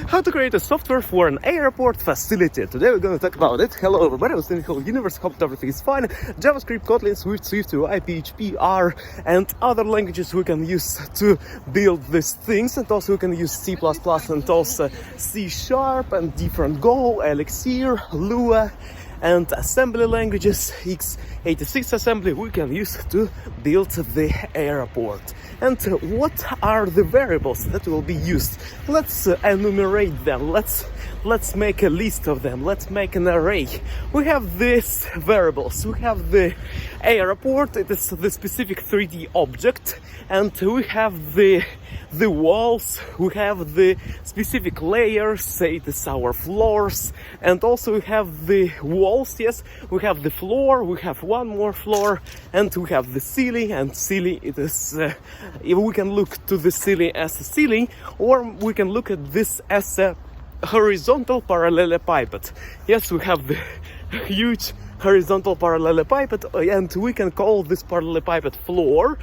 How to create a software for an airport facility. Today we're going to talk about it. Hello everybody, I was in the whole universe, hope everything is fine. JavaScript, Kotlin, Swift, SwiftUI, PHP, R and other languages we can use to build these things, and also we can use C++ and also C# and different Go, Elixir, Lua and assembly languages. x86 assembly we can use to build the airport. And what are the variables that will be used? Let's enumerate them. Let's make a list of them. Let's make an array. We have these variables. We have the airport. It is the specific 3D object, and we have the walls. We have the specific layers. Say it is our floors, and also we have the walls. Yes, we have the floor. We have one more floor, and we have the ceiling. And ceiling, it is. We can look to the ceiling as a ceiling, or we can look at this as a horizontal parallelepiped. Yes, we have the huge horizontal parallelepiped, and we can call this parallelepiped floor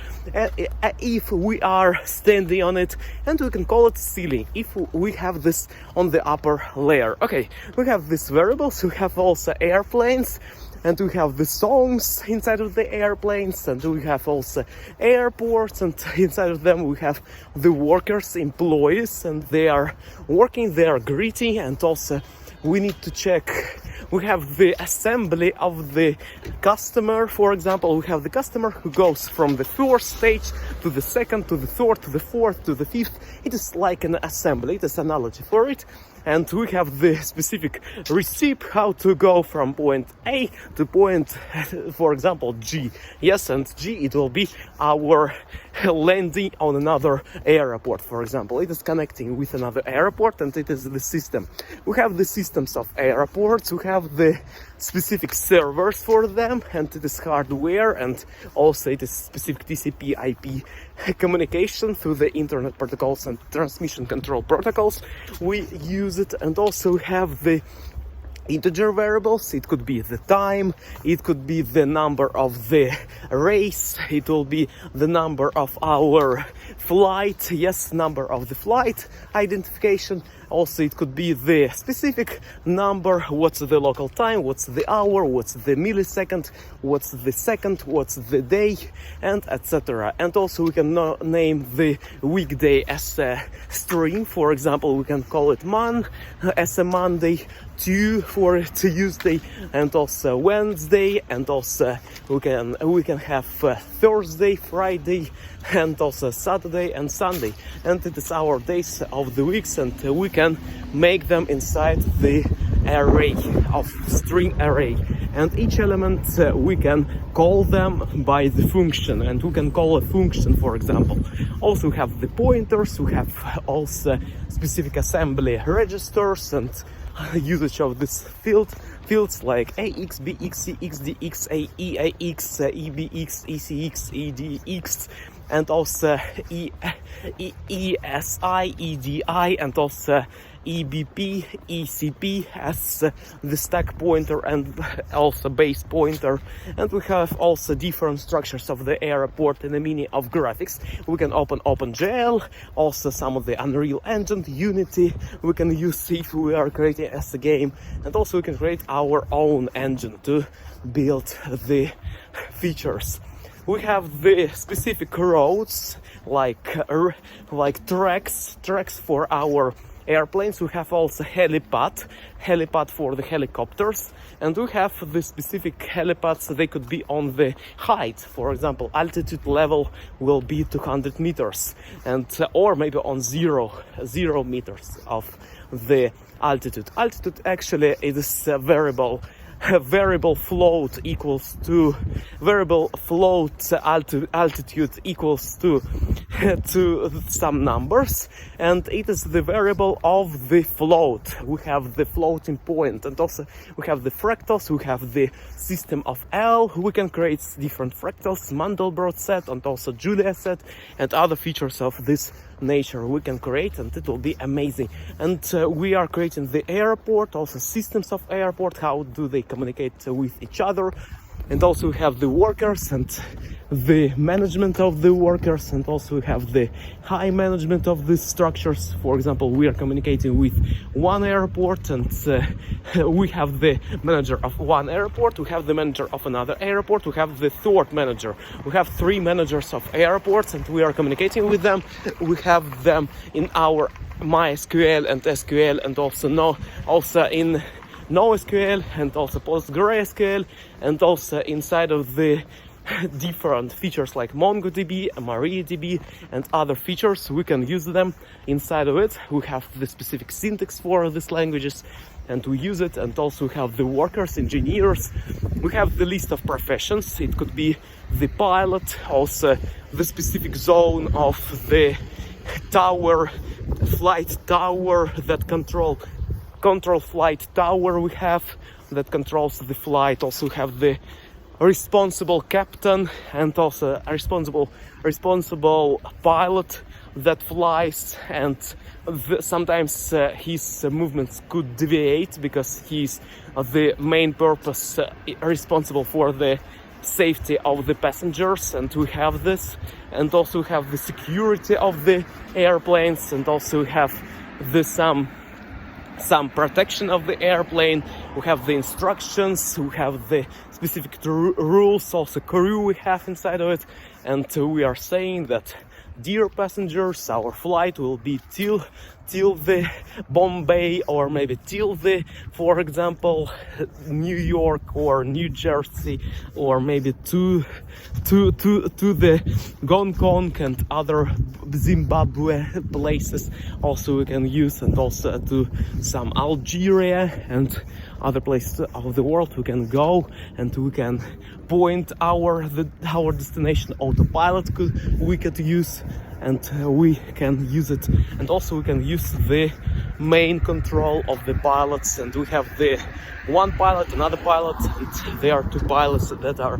if we are standing on it, and we can call it ceiling if we have this on the upper layer. Okay, we have these variables. We have also airplanes, and we have the songs inside of the airplanes, and we have also airports, and inside of them we have the workers, employees, and they are working, they are greeting, and also we need to check. We have the assembly of the customer. For example, we have the customer who goes from the first stage to the second, to the third, to the fourth, to the fifth. It is like an assembly, it is an analogy for it. And we have the specific recipe how to go from point A to point, for example, G. Yes, and G, it will be our landing on another airport, for example. It is connecting with another airport, and it is the system. We have the systems of airports. We have the specific servers for them, and it is hardware, and also it is specific TCP IP communication through the internet protocols and transmission control protocols. We use it, and also have the integer variables. It could be the time, it could be the number of the race, it will be the number of our flight, yes, number of the flight identification. Also, it could be the specific number, what's the local time, what's the hour, what's the millisecond, what's the second, what's the day, and etc. And also we can name the weekday as a string. For example, we can call it mon as a Monday, for Tuesday, and also Wednesday, and also we can have Thursday, Friday, and also Saturday and Sunday, and it is our days of the weeks, and we can make them inside the array of string array, and each element we can call them by the function, and we can call a function, for example. Also we have the pointers. We have also specific assembly registers and usage of this fields like AX, BX, CX, DX, AE, AX, EBX, ECX, EDX, and also ESI, EDI, and also EBP, ECP as the stack pointer and also base pointer. And we have also different structures of the airport in the meaning of graphics. We can open OpenGL, also some of the Unreal Engine, Unity we can use if we are creating as a game, and also we can create our own engine to build the features. We have the specific roads like tracks for our airplanes. We have also helipad for the helicopters, and we have the specific helipads. They could be on the height. For example, altitude level will be 200 meters, and or maybe on zero meters of the altitude. Altitude actually is a variable. Variable float altitude equals to some numbers, and it is the variable of the float. We have the floating point, and also we have the fractals. We have the system of L. We can create different fractals, Mandelbrot set, and also Julia set, and other features of this nature we can create, and it will be amazing. And we are creating the airport, also systems of airport, how do they communicate with each other, and also we have the workers and the management of the workers, and also we have the high management of the structures. For example, we are communicating with one airport, and we have the manager of one airport, we have the manager of another airport, we have the third manager, we have 3 managers of airports, and we are communicating with them. We have them in our MySQL and SQL, and also in NoSQL, and also PostgreSQL, and also inside of the different features like MongoDB, MariaDB, and other features. We can use them inside of it. We have the specific syntax for these languages, and we use it. And also we have the workers, engineers. We have the list of professions. It could be the pilot, also the specific zone of the tower, flight tower that control flight tower we have that controls the flight. Also have the responsible captain, and also a responsible pilot that flies, and sometimes his movements could deviate because he's the main purpose responsible for the safety of the passengers, and we have this. And also have the security of the airplanes, and also have the some protection of the airplane. We have the instructions, we have the specific rules, also crew we have inside of it. And we are saying that, dear passengers, our flight will be till the Bombay, or maybe till the, for example, New York or New Jersey, or maybe to the Hong Kong and other Zimbabwe places. Also we can use, and also to some Algeria and other places of the world we can go, and we can point our destination. Autopilot we could use, and we can use it. And also we can use the main control of the pilots, and we have the one pilot, another pilot, and there are 2 pilots that are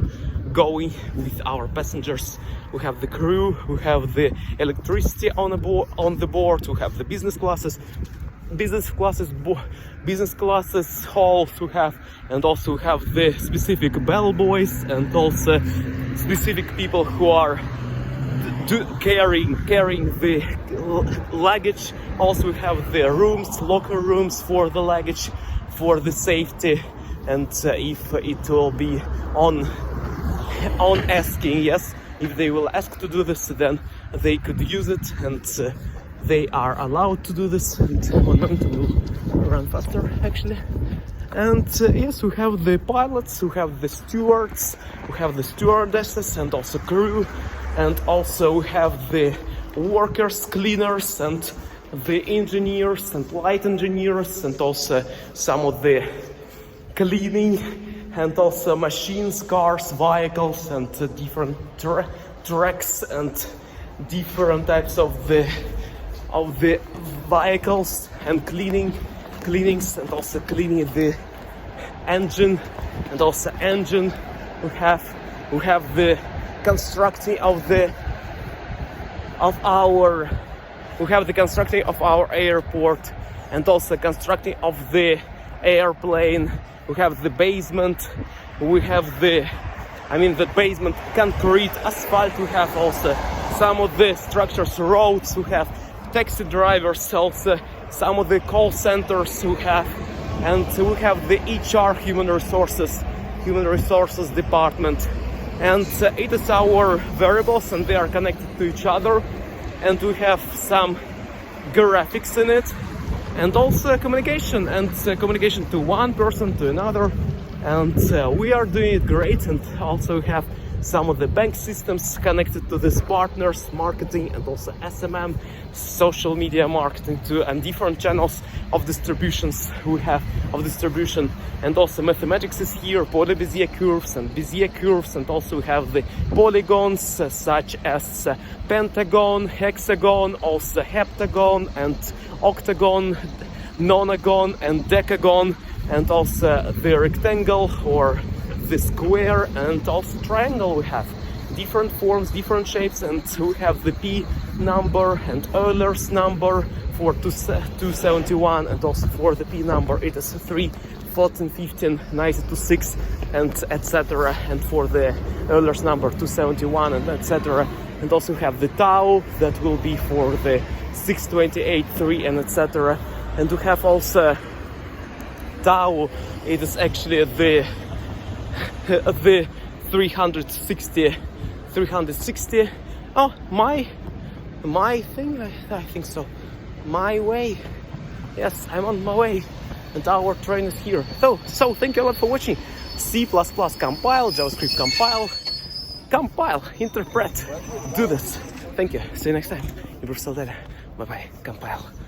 going with our passengers. We have the crew, we have the electricity on the board, we have the business classes halls we have, and also we have the specific bellboys, and also specific people who are carrying the luggage. Also we have the locker rooms for the luggage, for the safety, and if it will be on asking, yes, if they will ask to do this, then they could use it, and they are allowed to do this. And 1 minute will run faster actually. And yes, we have the pilots, we have the stewards, we have the stewardesses, and also crew, and also we have the workers, cleaners, and the engineers and light engineers, and also some of the cleaning, and also machines, cars, vehicles, and different tracks, and different types of the vehicles, and cleanings, and also cleaning the engine, and also engine. We have the constructing of our airport, and also constructing of the airplane. We have the basement, we have the basement, concrete, asphalt. We have also some of the structures, roads. We have taxi drivers, also some of the call centers we have, and we have the HR, human resources department. And it is our variables, and they are connected to each other, and we have some graphics in it, and also communication to one person to another. And we are doing it great. And also we have some of the bank systems connected to these partners, marketing, and also SMM, social media marketing too, and different channels of distributions we have of distribution. And also mathematics is here, Poly-Bezier curves and Bezier curves, and also we have the polygons such as pentagon, hexagon, also heptagon, and octagon, nonagon, and decagon, and also the rectangle or the square, and also triangle. We have different forms, different shapes, and we have the P number and Euler's number for 271, and also for the P number it is 14, 15, 92.6, and etc. And for the earliest number 271 and etc. And also have the tau that will be for the 628.3 and etc. And to have also tau, it is actually the 360. Oh, my thing, I think so. My way. Yes, I'm on my way. And our train is here. So thank you a lot for watching. C++ compile, JavaScript compile, interpret. Do this. Thank you. See you next time. Improve data. Bye bye. Compile.